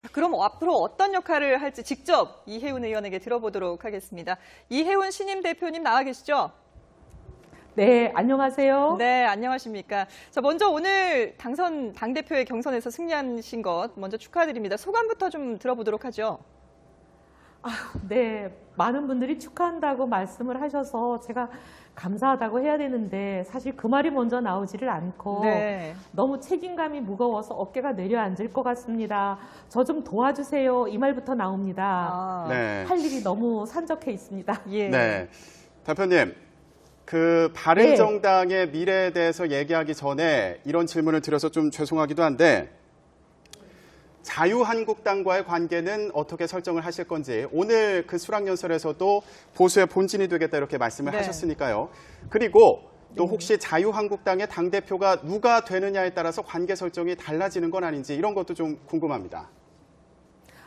그럼 앞으로 어떤 역할을 할지 직접 이혜훈 의원에게 들어보도록 하겠습니다. 이혜훈 신임 대표님 나와 계시죠? 네, 안녕하세요. 네, 안녕하십니까. 자, 먼저 오늘 당대표의 경선에서 승리하신 것 먼저 축하드립니다. 소감부터 좀 들어보도록 하죠. 네, 많은 분들이 축하한다고 말씀을 하셔서 제가 감사하다고 해야 되는데 사실 그 말이 먼저 나오지를 않고 네. 너무 책임감이 무거워서 어깨가 내려앉을 것 같습니다. 저 좀 도와주세요. 이 말부터 나옵니다. 네. 할 일이 너무 산적해 있습니다. 예. 네. 대표님, 그 바른정당의 미래에 대해서 얘기하기 전에 이런 질문을 드려서 좀 죄송하기도 한데 자유한국당과의 관계는 어떻게 설정을 하실 건지 오늘 그 수락연설에서도 보수의 본진이 되겠다 이렇게 말씀을 하셨으니까요. 그리고 또 혹시 자유한국당의 당대표가 누가 되느냐에 따라서 관계 설정이 달라지는 건 아닌지 이런 것도 좀 궁금합니다.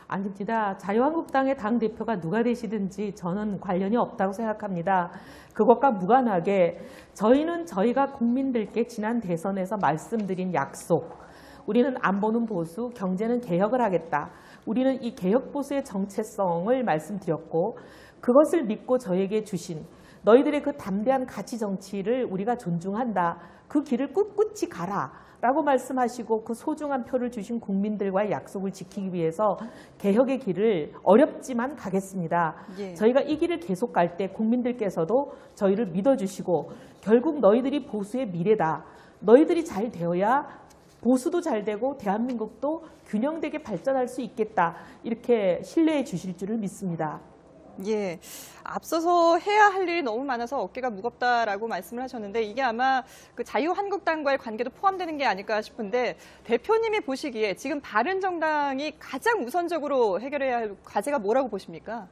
아닙니다. 자유한국당의 당대표가 누가 되시든지 저는 관련이 없다고 생각합니다. 그것과 무관하게 저희는 저희가 국민들께 지난 대선에서 말씀드린 약속, 우리는 안보는 보수, 경제는 개혁을 하겠다. 우리는 이 개혁 보수의 정체성을 말씀드렸고 그것을 믿고 저에게 주신 너희들의 그 담대한 가치 정치를 우리가 존중한다. 그 길을 꿋꿋이 가라. 라고 말씀하시고 그 소중한 표를 주신 국민들과의 약속을 지키기 위해서 개혁의 길을 어렵지만 가겠습니다. 예. 저희가 이 길을 계속 갈 때 국민들께서도 저희를 믿어주시고 결국 너희들이 보수의 미래다. 너희들이 잘 되어야 보수도 잘 되고 대한민국도 균형되게 발전할 수 있겠다. 이렇게 신뢰해 주실 줄을 믿습니다. 예. 앞서서 해야 할 일이 너무 많아서 어깨가 무겁다라고 말씀을 하셨는데 이게 아마 그 자유한국당과의 관계도 포함되는 게 아닐까 싶은데 대표님이 보시기에 지금 바른정당이 가장 우선적으로 해결해야 할 과제가 뭐라고 보십니까?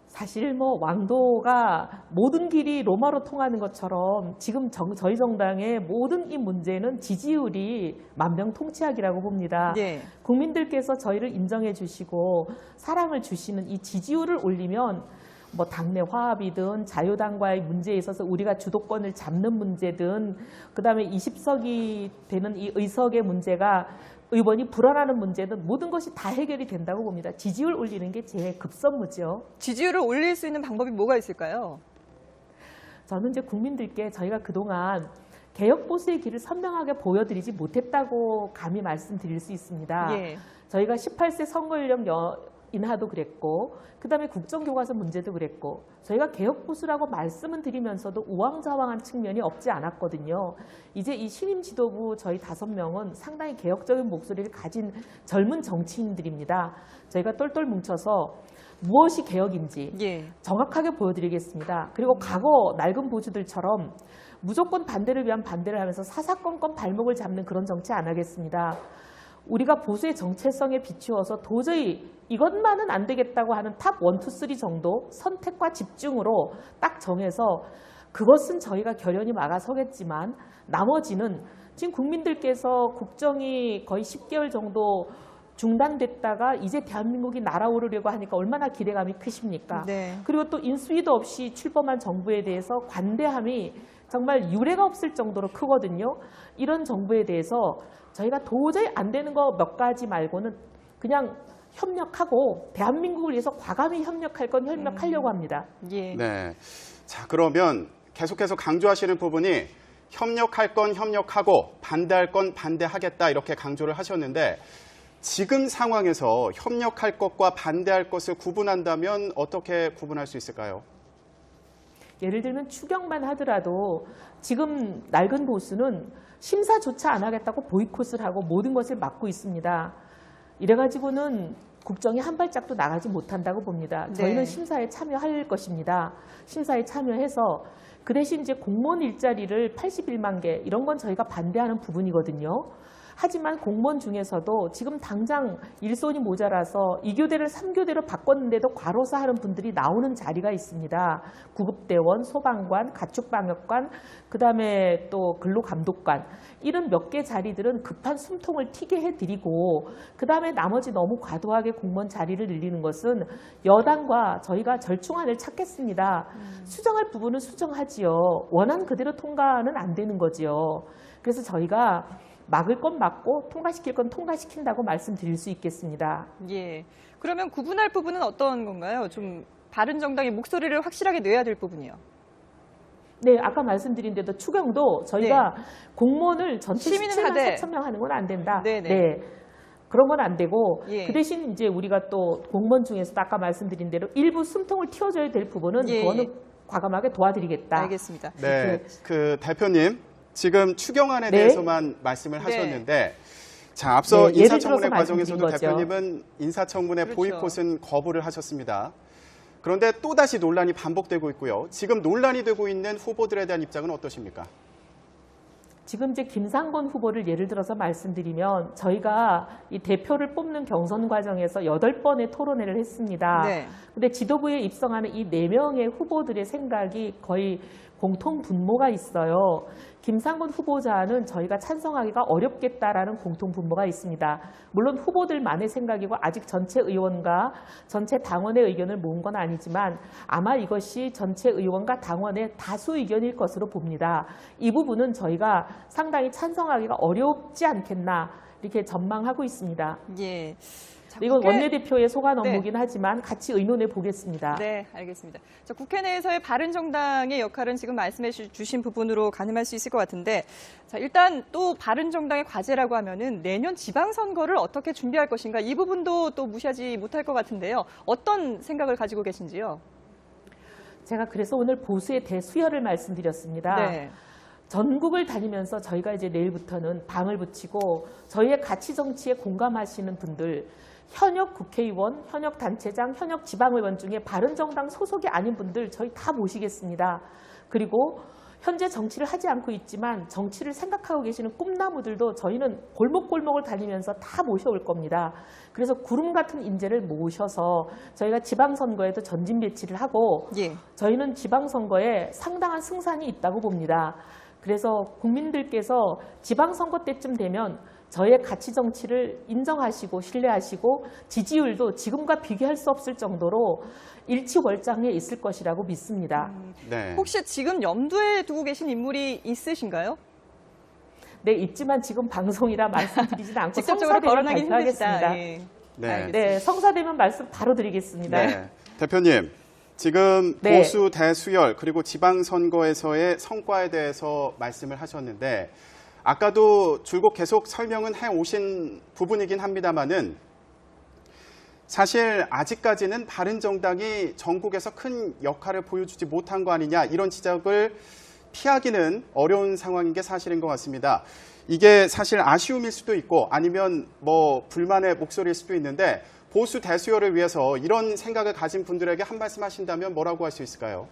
사실 뭐 왕도가 모든 길이 로마로 통하는 것처럼 지금 저희 정당의 모든 이 문제는 지지율이 만병통치약이라고 봅니다. 네. 국민들께서 저희를 인정해 주시고 사랑을 주시는 이 지지율을 올리면 뭐 당내 화합이든 자유당과의 문제에 있어서 우리가 주도권을 잡는 문제든 그다음에 20석이 되는 이 의석의 문제가 의원이 불안하는 문제는 모든 것이 다 해결이 된다고 봅니다. 지지율 올리는 게 제 급선무죠. 지지율을 올릴 수 있는 방법이 뭐가 있을까요? 저는 이제 국민들께 저희가 그동안 개혁 보수의 길을 선명하게 보여드리지 못했다고 감히 말씀드릴 수 있습니다. 예. 저희가 18세 선거연령 인하도 그랬고 그다음에 국정교과서 문제도 그랬고 저희가 개혁보수라고 말씀은 드리면서도 우왕좌왕한 측면이 없지 않았거든요. 이제 이 신임 지도부 저희 5명은 상당히 개혁적인 목소리를 가진 젊은 정치인들입니다. 저희가 똘똘 뭉쳐서 무엇이 개혁인지 정확하게 보여드리겠습니다. 그리고 과거 낡은 보수들처럼 무조건 반대를 위한 반대를 하면서 사사건건 발목을 잡는 그런 정치 안 하겠습니다. 우리가 보수의 정체성에 비추어서 도저히 이것만은 안 되겠다고 하는 탑 1, 2, 3 정도 선택과 집중으로 딱 정해서 그것은 저희가 결연히 막아서겠지만 나머지는 지금 국민들께서 국정이 거의 10개월 정도 중단됐다가 이제 대한민국이 날아오르려고 하니까 얼마나 기대감이 크십니까? 네. 그리고 또 인수위도 없이 출범한 정부에 대해서 관대함이 정말 유례가 없을 정도로 크거든요. 이런 정부에 대해서 저희가 도저히 안 되는 거 몇 가지 말고는 그냥 협력하고 대한민국을 위해서 과감히 협력할 건 협력하려고 합니다. 예. 네. 자, 그러면 계속해서 강조하시는 부분이 협력할 건 협력하고 반대할 건 반대하겠다 이렇게 강조를 하셨는데 지금 상황에서 협력할 것과 반대할 것을 구분한다면 어떻게 구분할 수 있을까요? 예를 들면 추경만 하더라도 지금 낡은 보수는 심사조차 안 하겠다고 보이콧을 하고 모든 것을 막고 있습니다. 이래가지고는 국정이 한 발짝도 나가지 못한다고 봅니다. 저희는 심사에 참여할 것입니다. 심사에 참여해서 그 대신 이제 공무원 일자리를 81만 개 이런 건 저희가 반대하는 부분이거든요. 하지만 공무원 중에서도 지금 당장 일손이 모자라서 2교대를 3교대로 바꿨는데도 과로사 하는 분들이 나오는 자리가 있습니다. 구급대원, 소방관, 가축방역관, 그다음에 또 근로감독관 이런 몇 개 자리들은 급한 숨통을 튀게 해드리고 그다음에 나머지 너무 과도하게 공무원 자리를 늘리는 것은 여당과 저희가 절충안을 찾겠습니다. 수정할 부분은 수정하지요. 원안 그대로 통과는 안 되는 거지요. 그래서 저희가 막을 건 막고 통과시킬 건 통과시킨다고 말씀드릴 수 있겠습니다. 예. 그러면 구분할 부분은 어떤 건가요? 좀 바른정당의 목소리를 확실하게 내야 될 부분이요. 네, 아까 말씀드린 대로 추경도 저희가 공무원을 전체 시민은 17만 하되. 4천 명 하는 건 안 된다. 네네. 네. 그런 건 안 되고 예. 그 대신 이제 우리가 또 공무원 중에서도 아까 말씀드린 대로 일부 숨통을 틔워줘야 될 부분은 예. 그거는 과감하게 도와드리겠다. 알겠습니다. 네, 그 대표님 지금 추경안에 네. 대해서만 말씀을 네. 하셨는데 자, 앞서 네, 예를 인사청문회 들어서 과정에서도 말씀드린 거죠. 대표님은 인사청문회 그렇죠. 보이콧은 거부를 하셨습니다. 그런데 또다시 논란이 반복되고 있고요. 지금 논란이 되고 있는 후보들에 대한 입장은 어떠십니까? 지금 이제 김상곤 후보를 예를 들어서 말씀드리면 저희가 이 대표를 뽑는 경선 과정에서 8번의 토론회를 했습니다. 네. 근데 지도부에 입성하는 이 4명의 후보들의 생각이 거의 공통 분모가 있어요. 김상곤 후보자는 저희가 찬성하기가 어렵겠다라는 공통 분모가 있습니다. 물론 후보들만의 생각이고 아직 전체 의원과 전체 당원의 의견을 모은 건 아니지만 아마 이것이 전체 의원과 당원의 다수 의견일 것으로 봅니다. 이 부분은 저희가 상당히 찬성하기가 어렵지 않겠나 이렇게 전망하고 있습니다. 예. 자, 이건 국회- 원내대표의 소관 네. 업무긴 하지만 같이 의논해 보겠습니다. 네, 알겠습니다. 자, 국회 내에서의 바른정당의 역할은 지금 말씀해 주신 부분으로 가늠할 수 있을 것 같은데, 자, 일단 또 바른정당의 과제라고 하면은 내년 지방선거를 어떻게 준비할 것인가 이 부분도 또 무시하지 못할 것 같은데요. 어떤 생각을 가지고 계신지요? 제가 그래서 오늘 보수의 대수혈을 말씀드렸습니다. 네. 전국을 다니면서 저희가 이제 내일부터는 방을 붙이고 저희의 가치 정치에 공감하시는 분들, 현역 국회의원, 현역 단체장, 현역 지방의원 중에 바른정당 소속이 아닌 분들 저희 다 모시겠습니다. 그리고 현재 정치를 하지 않고 있지만 정치를 생각하고 계시는 꿈나무들도 저희는 골목골목을 다니면서 다 모셔올 겁니다. 그래서 구름 같은 인재를 모셔서 저희가 지방선거에도 전진 배치를 하고 예. 저희는 지방선거에 상당한 승산이 있다고 봅니다. 그래서 국민들께서 지방선거 때쯤 되면 저희의 가치 정치를 인정하시고 신뢰하시고 지지율도 지금과 비교할 수 없을 정도로 일치월장에 있을 것이라고 믿습니다. 네. 혹시 지금 염두에 두고 계신 인물이 있으신가요? 네, 있지만 지금 방송이라 말씀드리진 않고 직접적으로 성사되면 거론하기 발표하겠습니다. 힘드시다. 예. 네. 알겠습니다. 네, 성사되면 말씀 바로 드리겠습니다. 네. 대표님, 지금 네. 보수 대수열 그리고 지방선거에서의 성과에 대해서 말씀을 하셨는데 아까도 줄곧 계속 설명은 해오신 부분이긴 합니다만은 사실 아직까지는 바른정당이 전국에서 큰 역할을 보여주지 못한 거 아니냐 이런 지적을 피하기는 어려운 상황인 게 사실인 것 같습니다. 이게 사실 아쉬움일 수도 있고 아니면 뭐 불만의 목소리일 수도 있는데 보수 대수열을 위해서 이런 생각을 가진 분들에게 한 말씀 하신다면 뭐라고 할 수 있을까요?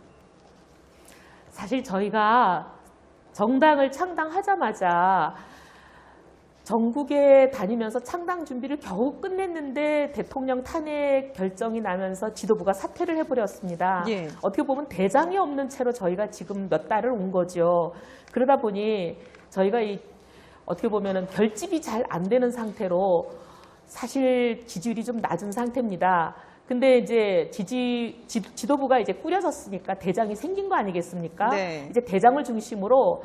사실 저희가 정당을 창당하자마자 전국에 다니면서 창당 준비를 겨우 끝냈는데 대통령 탄핵 결정이 나면서 지도부가 사퇴를 해버렸습니다. 예. 어떻게 보면 대장이 없는 채로 저희가 지금 몇 달을 온 거죠. 그러다 보니 저희가 어떻게 보면 결집이 잘 안 되는 상태로 사실 지지율이 좀 낮은 상태입니다. 근데 이제 지도부가 이제 꾸려졌으니까 대장이 생긴 거 아니겠습니까? 네. 이제 대장을 중심으로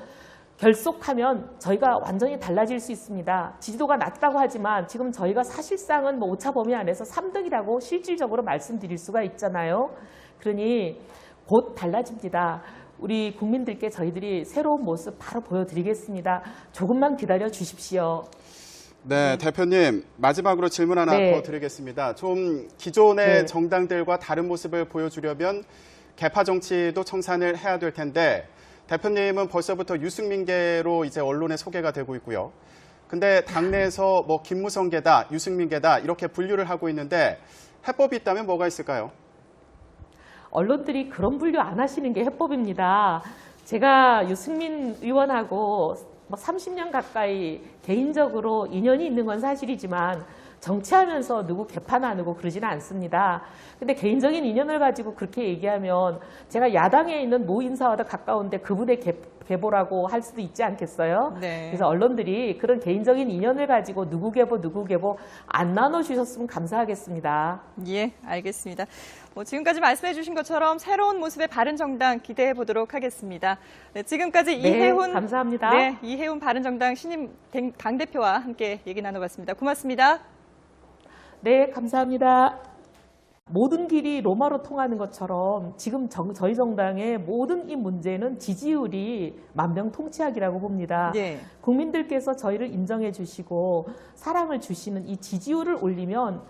결속하면 저희가 완전히 달라질 수 있습니다. 지지도가 낮다고 하지만 지금 저희가 사실상은 뭐 오차 범위 안에서 3등이라고 실질적으로 말씀드릴 수가 있잖아요. 그러니 곧 달라집니다. 우리 국민들께 저희들이 새로운 모습 바로 보여드리겠습니다. 조금만 기다려 주십시오. 네, 대표님 마지막으로 질문 하나 네. 더 드리겠습니다. 좀 기존의 네. 정당들과 다른 모습을 보여주려면 개파 정치도 청산을 해야 될 텐데 대표님은 벌써부터 유승민계로 이제 언론에 소개가 되고 있고요. 근데 당내에서 뭐 김무성계다, 유승민계다 이렇게 분류를 하고 있는데 해법이 있다면 뭐가 있을까요? 언론들이 그런 분류 안 하시는 게 해법입니다. 제가 유승민 의원하고 30년 가까이 개인적으로 인연이 있는 건 사실이지만 정치하면서 누구 개파 나누고 그러지는 않습니다. 근데 개인적인 인연을 가지고 그렇게 얘기하면 제가 야당에 있는 모 인사와도 가까운데 그분의 계보라고 할 수도 있지 않겠어요? 네. 그래서 언론들이 그런 개인적인 인연을 가지고 누구 계보 안 나눠주셨으면 감사하겠습니다. 예, 알겠습니다. 지금까지 말씀해 주신 것처럼 새로운 모습의 바른정당 기대해 보도록 하겠습니다. 네, 지금까지 네, 이혜훈 감사합니다. 네, 이혜훈 바른정당 신임 당대표와 함께 얘기 나눠봤습니다. 고맙습니다. 네, 감사합니다. 모든 길이 로마로 통하는 것처럼 지금 저희 정당의 모든 이 문제는 지지율이 만병통치약이라고 봅니다. 예. 국민들께서 저희를 인정해 주시고 사랑을 주시는 이 지지율을 올리면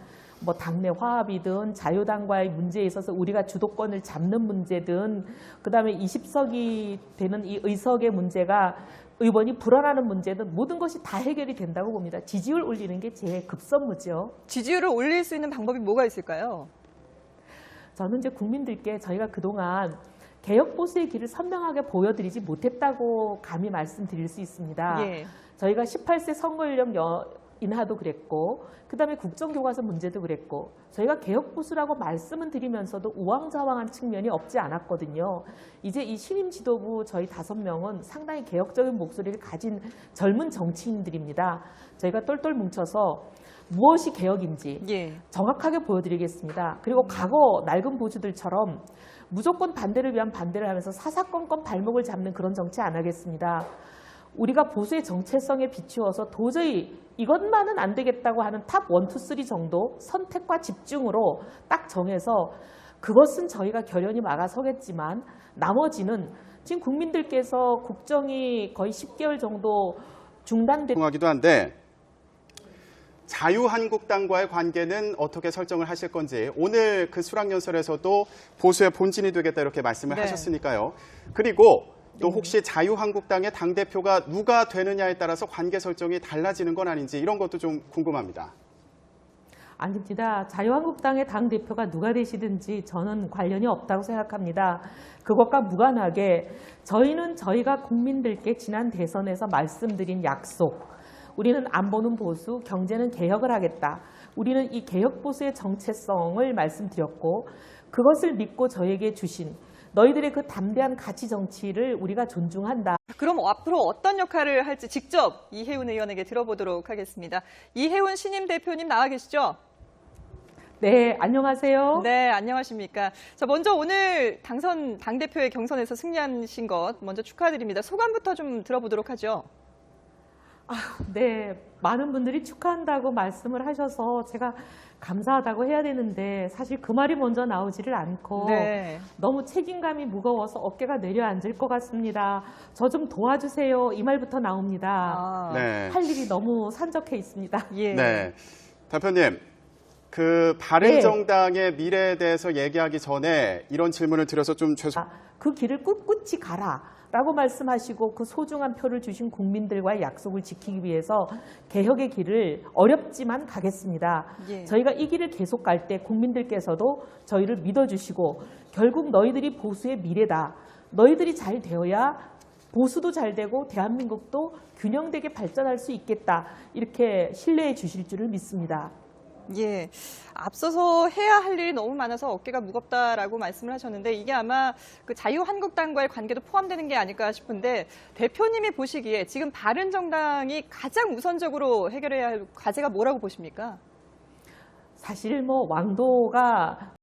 뭐 당내 화합이든 자유당과의 문제에 있어서 우리가 주도권을 잡는 문제든 그다음에 20석이 되는 이 의석의 문제가 의원이 불안하는 문제든 모든 것이 다 해결이 된다고 봅니다. 지지율 올리는 게 제일 급선무죠. 지지율을 올릴 수 있는 방법이 뭐가 있을까요? 저는 이제 국민들께 저희가 그동안 개혁 보수의 길을 선명하게 보여드리지 못했다고 감히 말씀드릴 수 있습니다. 예. 저희가 18세 선거연령 인하도 그랬고 그다음에 국정교과서 문제도 그랬고 저희가 개혁 보수라고 말씀은 드리면서도 우왕좌왕한 측면이 없지 않았거든요. 이제 이 신임 지도부 저희 5명은 상당히 개혁적인 목소리를 가진 젊은 정치인들입니다. 저희가 똘똘 뭉쳐서 무엇이 개혁인지 예. 정확하게 보여드리겠습니다. 그리고 과거 낡은 보수들처럼 무조건 반대를 위한 반대를 하면서 사사건건 발목을 잡는 그런 정치 안 하겠습니다. 우리가 보수의 정체성에 비추어서 도저히 이것만은 안 되겠다고 하는 탑 1, 2, 3 정도 선택과 집중으로 딱 정해서 그것은 저희가 결연히 막아서겠지만 나머지는 지금 국민들께서 국정이 거의 10개월 정도 중단된 하기도 한데 자유한국당과의 관계는 어떻게 설정을 하실 건지 오늘 그 수락연설에서도 보수의 본진이 되겠다 이렇게 말씀을 네. 하셨으니까요. 그리고 또 혹시 자유한국당의 당대표가 누가 되느냐에 따라서 관계 설정이 달라지는 건 아닌지 이런 것도 좀 궁금합니다. 아닙니다. 자유한국당의 당대표가 누가 되시든지 저는 관련이 없다고 생각합니다. 그것과 무관하게 저희는 저희가 국민들께 지난 대선에서 말씀드린 약속, 우리는 안보는 보수, 경제는 개혁을 하겠다. 우리는 이 개혁 보수의 정체성을 말씀드렸고 그것을 믿고 저에게 주신 너희들의 그 담대한 가치 정치를 우리가 존중한다. 그럼 앞으로 어떤 역할을 할지 직접 이혜훈 의원에게 들어보도록 하겠습니다. 이혜훈 신임 대표님 나와 계시죠? 네, 안녕하세요. 네, 안녕하십니까. 자, 먼저 오늘 당대표의 경선에서 승리하신 것 먼저 축하드립니다. 소감부터 좀 들어보도록 하죠. 네, 많은 분들이 축하한다고 말씀을 하셔서 제가 감사하다고 해야 되는데 사실 그 말이 먼저 나오지를 않고 네. 너무 책임감이 무거워서 어깨가 내려앉을 것 같습니다. 저 좀 도와주세요. 이 말부터 나옵니다. 네. 할 일이 너무 산적해 있습니다. 예. 네. 대표님, 그 바른정당의 미래에 대해서 얘기하기 전에 이런 질문을 드려서 좀 그 길을 꿋꿋이 가라. 라고 말씀하시고 그 소중한 표를 주신 국민들과의 약속을 지키기 위해서 개혁의 길을 어렵지만 가겠습니다. 예. 저희가 이 길을 계속 갈 때 국민들께서도 저희를 믿어주시고 결국 너희들이 보수의 미래다. 너희들이 잘 되어야 보수도 잘 되고 대한민국도 균형되게 발전할 수 있겠다. 이렇게 신뢰해 주실 줄을 믿습니다. 예, 앞서서 해야 할 일이 너무 많아서 어깨가 무겁다라고 말씀을 하셨는데 이게 아마 그 자유한국당과의 관계도 포함되는 게 아닐까 싶은데 대표님이 보시기에 지금 바른정당이 가장 우선적으로 해결해야 할 과제가 뭐라고 보십니까? 사실 뭐 왕도가